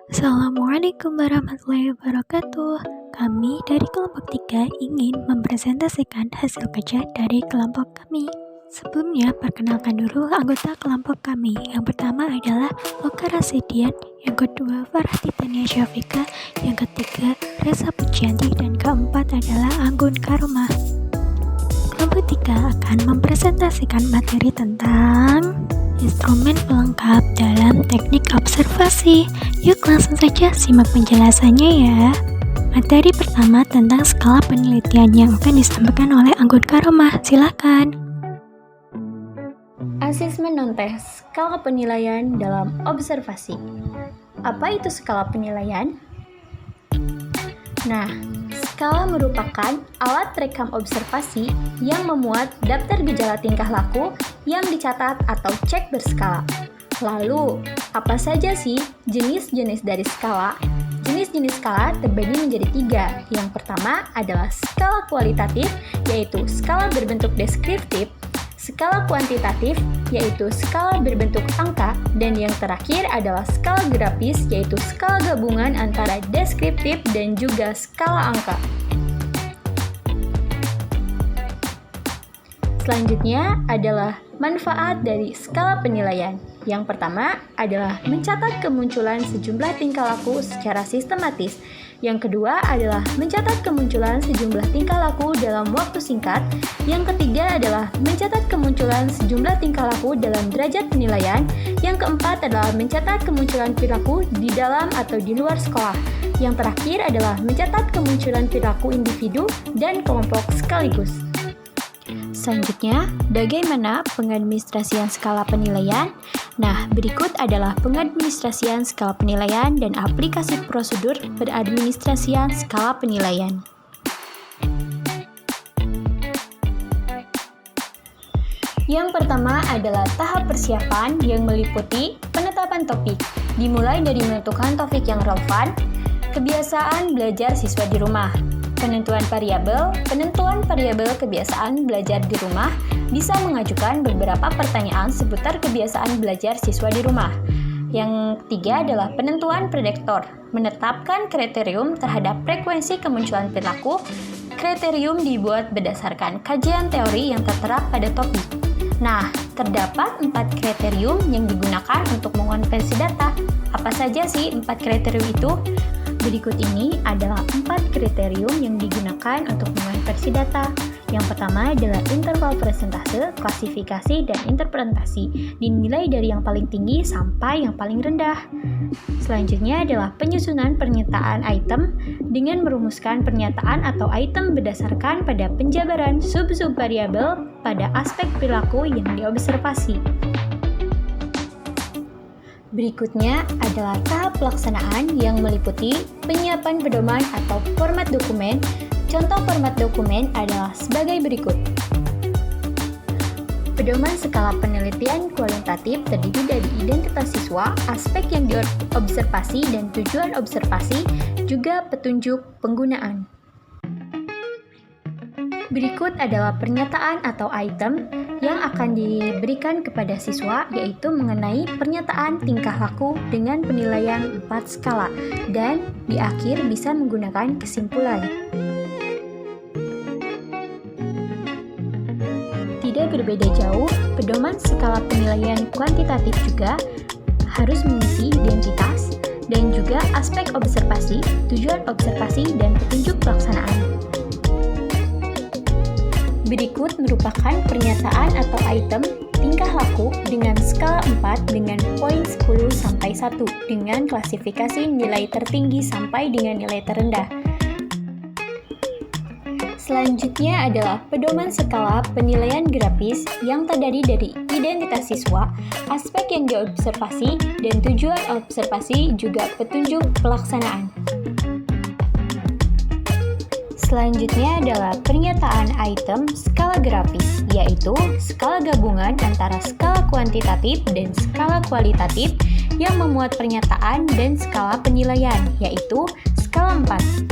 Assalamualaikum warahmatullahi wabarakatuh. Kami dari kelompok 3 ingin mempresentasikan hasil kerja dari kelompok kami. Sebelumnya, perkenalkan dulu anggota kelompok kami. Yang pertama adalah Oka Rasidian, yang kedua Farah Titania Syafika, yang ketiga Reza Pujianti, dan keempat adalah Anggun Karomah. Kelompok 3 akan mempresentasikan materi tentang instrumen pelengkap dalam teknik observasi. Yuk langsung saja simak penjelasannya ya. Materi pertama tentang skala penelitian yang akan disampaikan oleh Anggun Karomah. Silakan. Asesmen non-tes skala penilaian dalam observasi. Apa itu skala penilaian? Nah, skala merupakan alat rekam observasi yang memuat daftar gejala tingkah laku yang dicatat atau cek berskala. Lalu, apa saja sih jenis-jenis dari skala? Jenis-jenis skala terbagi menjadi 3. Yang pertama adalah skala kualitatif, yaitu skala berbentuk deskriptif, skala kuantitatif, yaitu skala berbentuk angka, dan yang terakhir adalah skala grafis, yaitu skala gabungan antara deskriptif dan juga skala angka. Selanjutnya adalah manfaat dari skala penilaian. Yang pertama adalah mencatat kemunculan sejumlah tingkah laku secara sistematis. Yang kedua adalah mencatat kemunculan sejumlah tingkah laku dalam waktu singkat. Yang ketiga adalah mencatat kemunculan sejumlah tingkah laku dalam derajat penilaian. Yang keempat adalah mencatat kemunculan perilaku di dalam atau di luar sekolah. Yang terakhir adalah mencatat kemunculan perilaku individu dan kelompok sekaligus. Selanjutnya, bagaimana pengadministrasian skala penilaian? Nah, berikut adalah pengadministrasian skala penilaian dan aplikasi prosedur peradministrasian skala penilaian. Yang pertama adalah tahap persiapan yang meliputi penetapan topik, dimulai dari menentukan topik yang relevan, kebiasaan belajar siswa di rumah, penentuan variabel kebiasaan belajar di rumah, bisa mengajukan beberapa pertanyaan seputar kebiasaan belajar siswa di rumah. Yang ketiga adalah penentuan prediktor, menetapkan kriterium terhadap frekuensi kemunculan perilaku. Kriterium dibuat berdasarkan kajian teori yang tertera pada topik. Nah, terdapat 4 kriterium yang digunakan untuk mengonversi data. Apa saja sih 4 kriterium itu? Berikut ini adalah 4 kriterium yang digunakan untuk mengonversi data. Yang pertama adalah interval persentase, klasifikasi, dan interpretasi, dinilai dari yang paling tinggi sampai yang paling rendah. Selanjutnya adalah penyusunan pernyataan item dengan merumuskan pernyataan atau item berdasarkan pada penjabaran sub-sub variabel pada aspek perilaku yang diobservasi. Berikutnya adalah tahap pelaksanaan yang meliputi penyiapan pedoman atau format dokumen. Contoh format dokumen adalah sebagai berikut. Pedoman skala penelitian kualitatif terdiri dari identitas siswa, aspek yang diobservasi dan tujuan observasi, juga petunjuk penggunaan. Berikut adalah pernyataan atau item yang akan diberikan kepada siswa, yaitu mengenai pernyataan tingkah laku dengan penilaian 4 skala, dan di akhir bisa menggunakan kesimpulan. Tidak berbeda jauh, pedoman skala penilaian kuantitatif juga harus mengisi identitas dan juga aspek observasi, tujuan observasi, dan petunjuk pelaksanaan. Berikut merupakan pernyataan atau item tingkah laku dengan skala 4 dengan poin 10 sampai 1 dengan klasifikasi nilai tertinggi sampai dengan nilai terendah. Selanjutnya adalah pedoman skala penilaian grafis yang terdiri dari identitas siswa, aspek yang diobservasi, dan tujuan observasi juga petunjuk pelaksanaan. Selanjutnya adalah pernyataan item skala grafis, yaitu skala gabungan antara skala kuantitatif dan skala kualitatif yang memuat pernyataan dan skala penilaian, yaitu skala 4.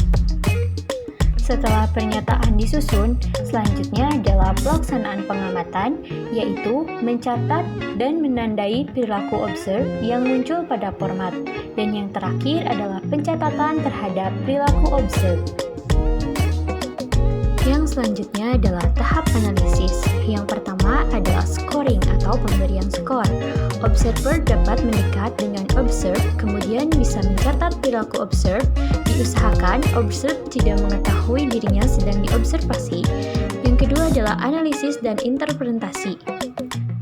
Setelah pernyataan disusun, selanjutnya adalah pelaksanaan pengamatan, yaitu mencatat dan menandai perilaku observe yang muncul pada format. Dan yang terakhir adalah pencatatan terhadap perilaku observe. Yang selanjutnya adalah tahap analisis. Yang pertama adalah scoring atau pemberian skor. Observer dapat mendekat dengan observe, kemudian bisa mencatat perilaku observe. Diusahakan observe tidak mengetahui dirinya sedang diobservasi. Yang kedua adalah analisis dan interpretasi.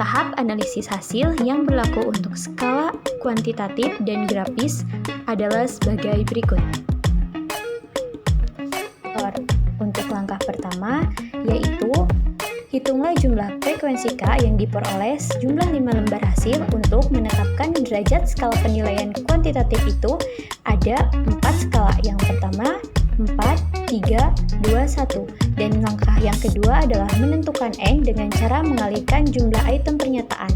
Tahap analisis hasil yang berlaku untuk skala kuantitatif dan grafis adalah sebagai berikut. Untuk langkah pertama, yaitu hitunglah jumlah frekuensi K yang diperoleh sejumlah 5 lembar hasil untuk menetapkan derajat skala penilaian kuantitatif itu ada 4 skala. Yang pertama, 4, 3, 2, 1. Dan langkah yang kedua adalah menentukan N dengan cara mengalihkan jumlah item pernyataan.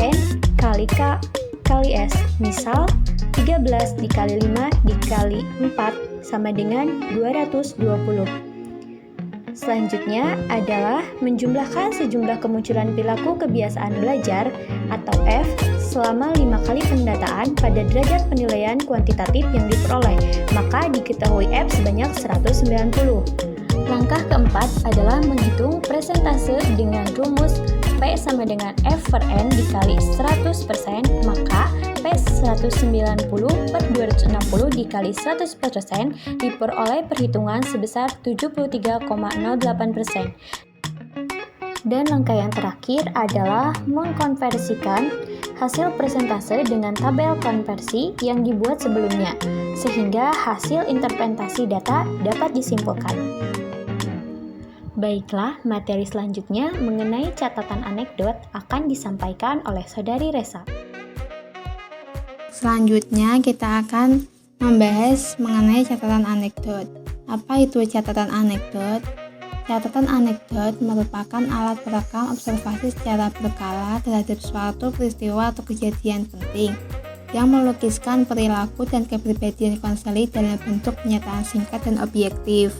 N kali K kali S. Misal, 13 dikali 5 dikali 4 sama dengan 220. Selanjutnya adalah menjumlahkan sejumlah kemunculan perilaku kebiasaan belajar atau F selama 5 kali pendataan pada derajat penilaian kuantitatif yang diperoleh, maka diketahui F sebanyak 190. Langkah keempat adalah menghitung persentase dengan rumus P sama dengan F per N dikali 100%, maka P 190 per 260 dikali 100% diperoleh perhitungan sebesar 73,08%. Dan langkah yang terakhir adalah mengkonversikan hasil persentase dengan tabel konversi yang dibuat sebelumnya, sehingga hasil interpretasi data dapat disimpulkan. Baiklah, materi selanjutnya mengenai catatan anekdot akan disampaikan oleh Saudari Resa. Selanjutnya kita akan membahas mengenai catatan anekdot. Apa itu catatan anekdot? Catatan anekdot merupakan alat perekam observasi secara berkala terhadap suatu peristiwa atau kejadian penting yang melukiskan perilaku dan kepribadian konseli dalam bentuk pernyataan singkat dan objektif.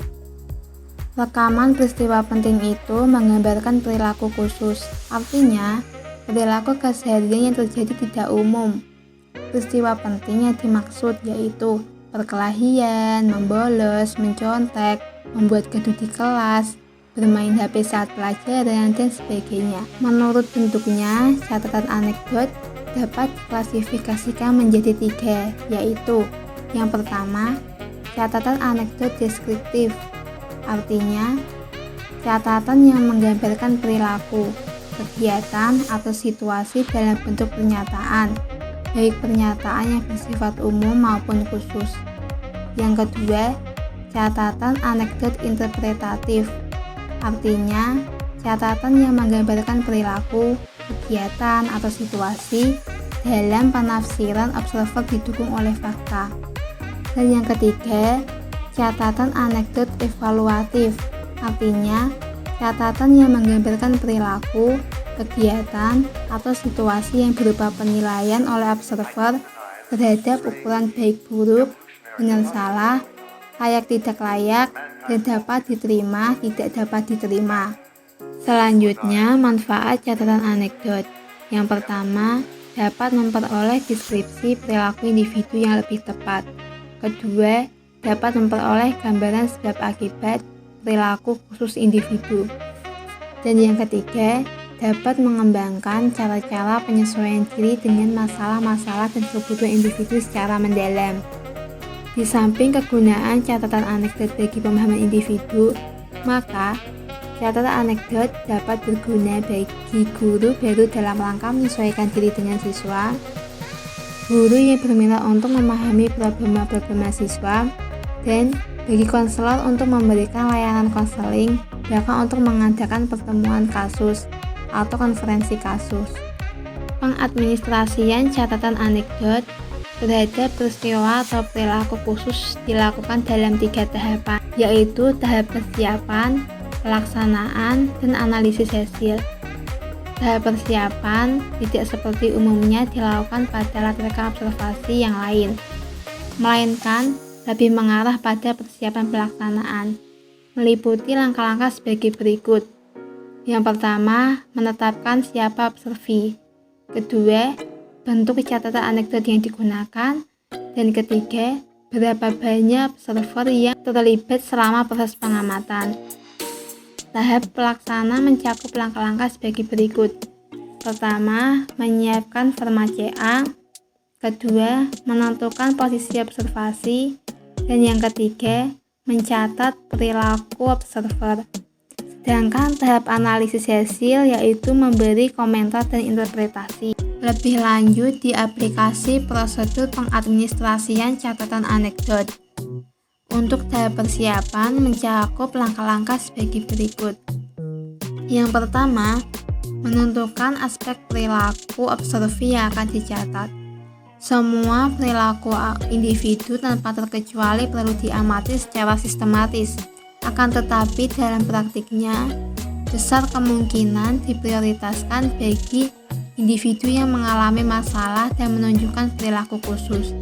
Rekaman peristiwa penting itu menggambarkan perilaku khusus, artinya perilaku keseharian yang terjadi tidak umum. Peristiwa penting yang dimaksud yaitu perkelahian, membolos, mencontek, membuat gaduh di kelas, bermain HP saat pelajaran, dan sebagainya. Menurut bentuknya, catatan anekdot dapat diklasifikasikan menjadi 3, yaitu yang pertama, catatan anekdot deskriptif. Artinya, catatan yang menggambarkan perilaku, kegiatan, atau situasi dalam bentuk pernyataan, baik pernyataan yang bersifat umum maupun khusus. Yang kedua, catatan anekdot interpretatif. Artinya, catatan yang menggambarkan perilaku, kegiatan, atau situasi dalam penafsiran observer didukung oleh fakta. Dan yang ketiga, catatan anekdot evaluatif, artinya catatan yang menggambarkan perilaku, kegiatan, atau situasi yang berupa penilaian oleh observer terhadap ukuran baik buruk, benar salah, layak tidak layak, dan dapat diterima tidak dapat diterima. Selanjutnya, manfaat catatan anekdot. Yang pertama, dapat memperoleh deskripsi perilaku individu yang lebih tepat. Kedua, dapat memperoleh gambaran sebab akibat perilaku khusus individu. Dan yang ketiga, dapat mengembangkan cara-cara penyesuaian diri dengan masalah-masalah dan kebutuhan individu secara mendalam. Di samping kegunaan catatan anekdot bagi pemahaman individu, maka catatan anekdot dapat berguna bagi guru baru dalam rangka menyesuaikan diri dengan siswa, guru yang berminat untuk memahami problema-problema siswa, dan bagi konselor untuk memberikan layanan konseling, bahkan untuk mengadakan pertemuan kasus atau konferensi kasus. Pengadministrasian catatan anekdot terhadap peristiwa atau perilaku khusus dilakukan dalam 3 tahapan, yaitu tahap persiapan, pelaksanaan, dan analisis hasil. Tahap persiapan tidak seperti umumnya dilakukan pada alat rekam observasi yang lain, melainkan lebih mengarah pada persiapan pelaksanaan. meliputi langkah-langkah sebagai berikut. Yang pertama, menetapkan siapa observi. Kedua, bentuk catatan anekdot yang digunakan. Dan ketiga, berapa banyak observer yang terlibat selama proses pengamatan. Tahap pelaksana mencakup langkah-langkah sebagai berikut. Pertama, menyiapkan format CA. Kedua, menentukan posisi observasi. Dan yang ketiga, mencatat perilaku observer. Sedangkan tahap analisis hasil yaitu memberi komentar dan interpretasi. Lebih lanjut di aplikasi prosedur pengadministrasian catatan anekdot. Untuk tahap persiapan mencakup langkah-langkah sebagai berikut. Yang pertama, menentukan aspek perilaku observi yang akan dicatat. Semua perilaku individu tanpa terkecuali perlu diamati secara sistematis. Akan tetapi dalam praktiknya, besar kemungkinan diprioritaskan bagi individu yang mengalami masalah dan menunjukkan perilaku khusus.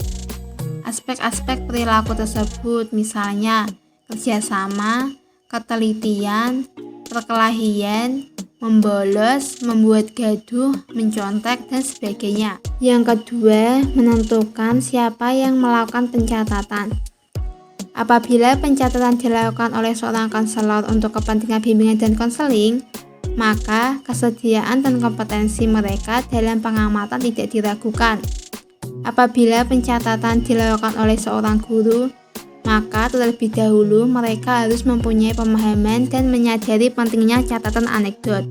Aspek-aspek perilaku tersebut misalnya kerjasama, ketelitian, perkelahian, membolos, membuat gaduh, mencontek, dan sebagainya. Yang kedua, menentukan siapa yang melakukan pencatatan. Apabila pencatatan dilakukan oleh seorang konselor untuk kepentingan bimbingan dan konseling, maka kesediaan dan kompetensi mereka dalam pengamatan tidak diragukan. Apabila pencatatan dilakukan oleh seorang guru, maka terlebih dahulu mereka harus mempunyai pemahaman dan menyadari pentingnya catatan anekdot.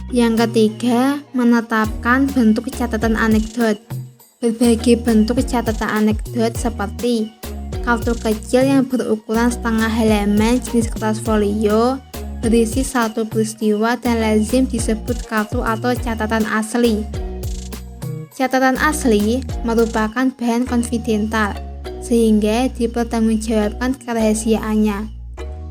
Yang ketiga, menetapkan bentuk catatan anekdot. Berbagai bentuk catatan anekdot seperti kartu kecil yang berukuran setengah halaman jenis kertas folio, berisi satu peristiwa dan lazim disebut kartu atau catatan asli. Catatan asli merupakan bahan konfidental, sehingga dipertanggungjawabkan kerahasiaannya.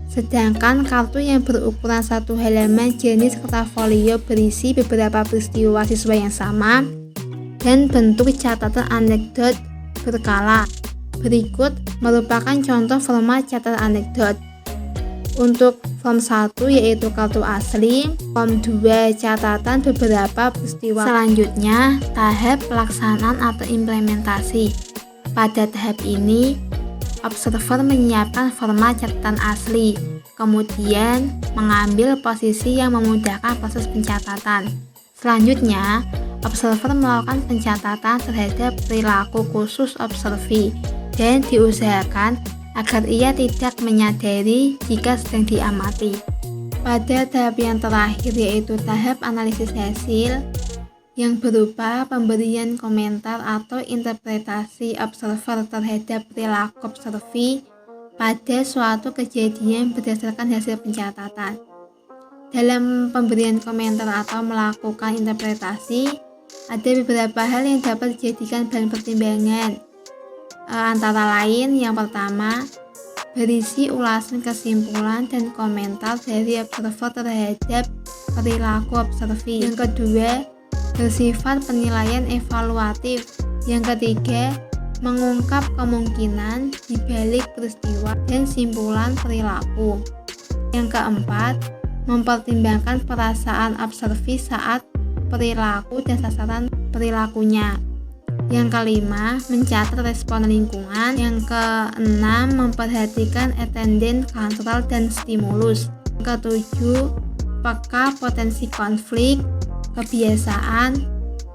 Sedangkan kartu yang berukuran satu halaman jenis kertas folio berisi beberapa peristiwa siswa yang sama dan bentuk catatan anekdot berkala. Berikut merupakan contoh format catatan anekdot. Untuk form 1 yaitu kartu asli, form 2 catatan beberapa peristiwa. Selanjutnya, tahap pelaksanaan atau implementasi. Pada tahap ini, observer menyiapkan format catatan asli, kemudian mengambil posisi yang memudahkan proses pencatatan. Selanjutnya, observer melakukan pencatatan terhadap perilaku khusus observi dan diusahakan agar ia tidak menyadari jika sedang diamati. Pada tahap yang terakhir yaitu tahap analisis hasil yang berupa pemberian komentar atau interpretasi observer terhadap perilaku observi pada suatu kejadian berdasarkan hasil pencatatan. Dalam pemberian komentar atau melakukan interpretasi, ada beberapa hal yang dapat dijadikan bahan pertimbangan. Antara lain, yang pertama, berisi ulasan kesimpulan dan komentar dari observer terhadap perilaku observi. Yang kedua, bersifat penilaian evaluatif. Yang ketiga, mengungkap kemungkinan di balik peristiwa dan simpulan perilaku. Yang keempat, mempertimbangkan perasaan observi saat perilaku dan sasaran perilakunya. Yang kelima, mencatat respon lingkungan. Yang keenam, memperhatikan attendance, kontrol, dan stimulus. Yang ketujuh, peka potensi konflik, kebiasaan,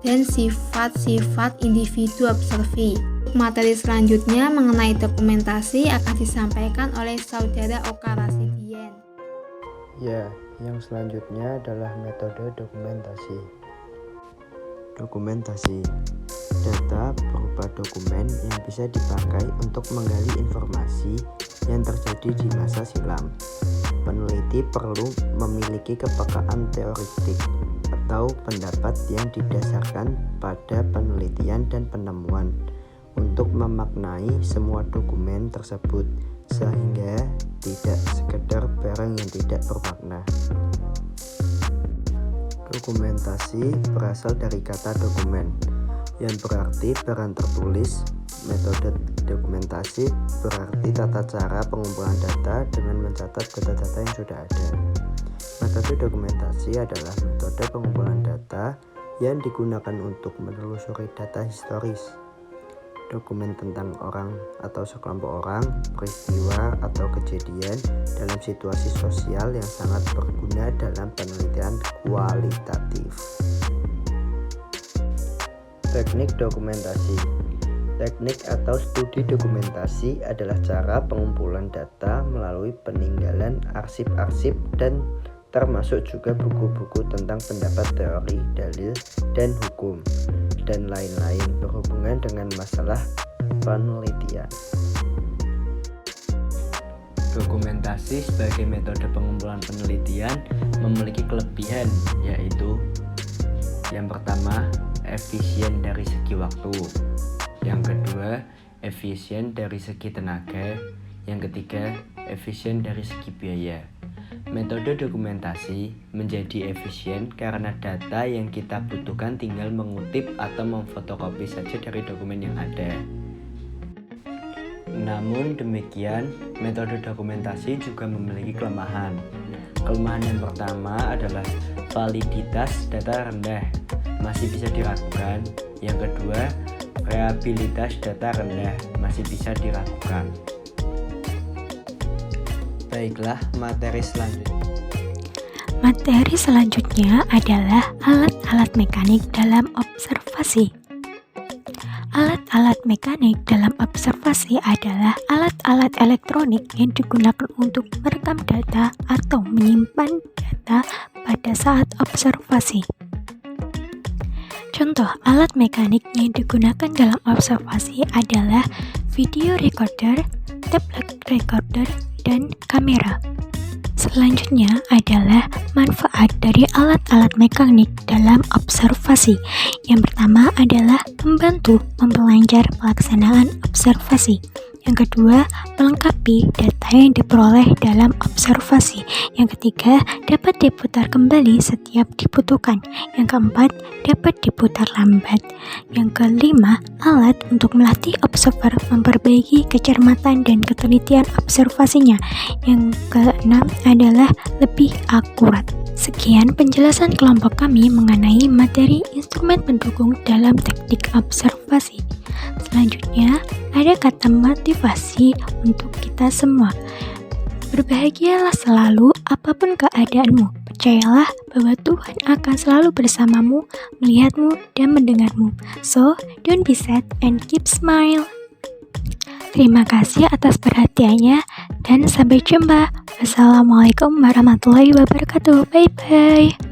dan sifat-sifat individu observi. Materi selanjutnya mengenai dokumentasi akan disampaikan oleh Saudara Oka Rasidian. Ya, yang selanjutnya adalah metode dokumentasi. Dokumentasi data berupa dokumen yang bisa dipakai untuk menggali informasi yang terjadi di masa silam. Peneliti perlu memiliki kepekaan teoretik atau pendapat yang didasarkan pada penelitian dan penemuan untuk memaknai semua dokumen tersebut sehingga tidak sekedar barang yang tidak bermakna. Dokumentasi berasal dari kata dokumen yang berarti barang tertulis Metode dokumentasi berarti tata cara pengumpulan data dengan mencatat data-data yang sudah ada. Metode dokumentasi adalah metode pengumpulan data yang digunakan untuk menelusuri data historis, dokumen tentang orang atau sekelompok orang, peristiwa atau kejadian dalam situasi sosial yang sangat berguna dalam penelitian kualitatif. Teknik dokumentasi. Teknik atau studi dokumentasi adalah cara pengumpulan data melalui peninggalan arsip-arsip dan termasuk juga buku-buku tentang pendapat teori, dalil, dan hukum, dan lain-lain berhubungan dengan masalah penelitian. Dokumentasi sebagai metode pengumpulan penelitian memiliki kelebihan, yaitu yang pertama, efisien dari segi waktu. Yang kedua, efisien dari segi tenaga. Yang ketiga, efisien dari segi biaya. Metode dokumentasi menjadi efisien karena data yang kita butuhkan tinggal mengutip atau memfotokopi saja dari dokumen yang ada. Namun demikian, metode dokumentasi juga memiliki kelemahan. Kelemahan yang pertama adalah validitas data rendah, masih bisa diragukan. Yang kedua, reliabilitas data rendah, masih bisa diragukan. Baiklah, materi selanjutnya. Materi selanjutnya adalah alat-alat mekanik dalam observasi. Alat-alat mekanik dalam observasi adalah alat-alat elektronik yang digunakan untuk merekam data atau menyimpan data pada saat observasi. Contoh alat mekanik yang digunakan dalam observasi adalah video recorder, tape recorder, dan kamera. Selanjutnya adalah manfaat dari alat-alat mekanik dalam observasi. Yang pertama adalah membantu memperlancar pelaksanaan observasi. Yang kedua, melengkapi data yang diperoleh dalam observasi. Yang ketiga, dapat diputar kembali setiap dibutuhkan. Yang keempat, dapat diputar lambat. Yang kelima, alat untuk melatih observer memperbaiki kecermatan dan ketelitian observasinya. Yang keenam adalah lebih akurat. Sekian penjelasan kelompok kami mengenai materi instrumen pendukung dalam teknik observasi. Selanjutnya, ada kata motivasi untuk kita semua. Berbahagialah selalu apapun keadaanmu. Percayalah bahwa Tuhan akan selalu bersamamu, melihatmu, dan mendengarmu. So, don't be sad and keep smile. Terima kasih atas perhatiannya dan sampai jumpa. Wassalamualaikum warahmatullahi wabarakatuh. Bye-bye.